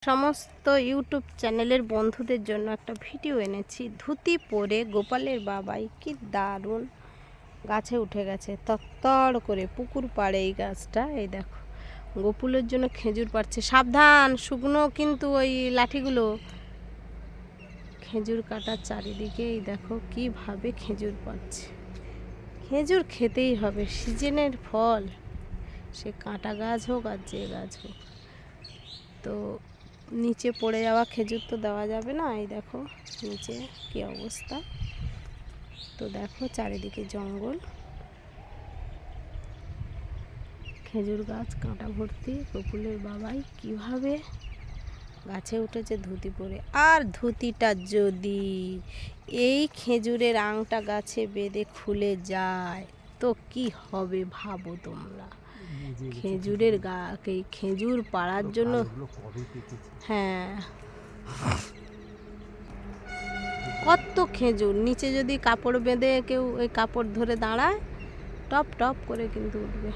সমস্ত ইউটিউব চ্যানেলের বন্ধুদের জন্য একটা ভিডিও এনেছি। ধুতি পরে গোপালের বাবাই কি দারুণ গাছে উঠে গেছে তত্তর করে পুকুর পাড়ে। এই গাছটা এই দেখো, গোপুলের জন্য খেজুর পাড়ছে। সাবধান, শুকনো কিন্তু ওই লাঠিগুলো। খেজুর কাটার চারিদিকে এই দেখো কিভাবে খেজুর পাচ্ছে। খেজুর খেতেই হবে, সিজনের ফল, সে কাঁটা গাছ হোক আর যে গাছ হোক। তো নিচে পড়ে যাওয়া খেজুর তো দেওয়া যাবে না। এই দেখো নিচে কি অবস্থা। তো দেখো চারিদিকে জঙ্গল, খেজুর গাছ কাঁটা ভর্তি। গোকুলের বাবাই কিভাবে গাছে উঠেছে ধুতি পরে। আর ধুতিটা যদি এই খেজুরের আংটা গাছে বেঁধে খুলে যায় তো কি হবে ভাবো তোমরা। খেজুরের এই খেজুর পাড়ার জন্য, হ্যাঁ কত খেজুর। নিচে যদি কাপড় বেঁধে কেউ ওই কাপড় ধরে দাঁড়ায় টপ টপ করে কিন্তু উঠবে।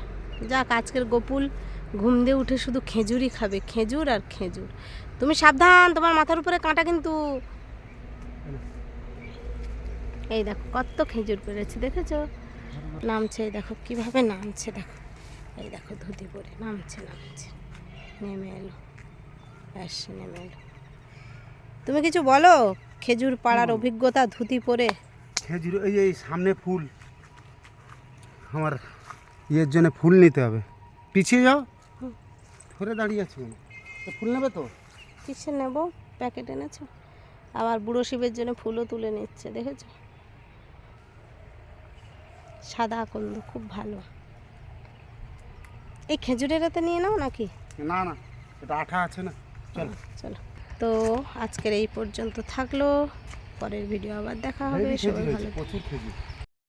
যাক, আজকের গোপুল ঘুম দিয়ে উঠে শুধু খেজুরই খাবে, খেজুর আর খেজুর। তুমি সাবধান, তোমার মাথার উপরে কাঁটা কিন্তু। এই দেখো কত খেজুর পেরেছে, দেখেছো? নামছে, এই দেখো কিভাবে নামছে, দেখো এই দেখো ধুতি পরে নামছে নামছে, নেমে এলো, ব্যাস নেমে এলো। তুমি কিছু বলো খেজুর পাড়ার অভিজ্ঞতা ধুতি পরে। খেজুর এই সামনে ফুল, আমার ইয়ের জন্য ফুল নিতে হবে। পিছিয়ে যাও, ধরে দাঁড়িয়ে আছি। ফুল নেবে তো? কিসে নেব, প্যাকেট এনেছো? আবার বুড়ো শিবের জন্য ফুলও তুলে নিচ্ছে, দেখেছো? সাদা আকন্দ খুব ভালো। এই খেজুরের এতে নিয়ে নাও নাকি? না না, এটা আঠা আছে না। চলো চলো, তো আজকের এই পর্যন্ত থাকলো। পরের ভিডিও আবার দেখা হবে। সবাই ভালো। প্রচুর খেজুর।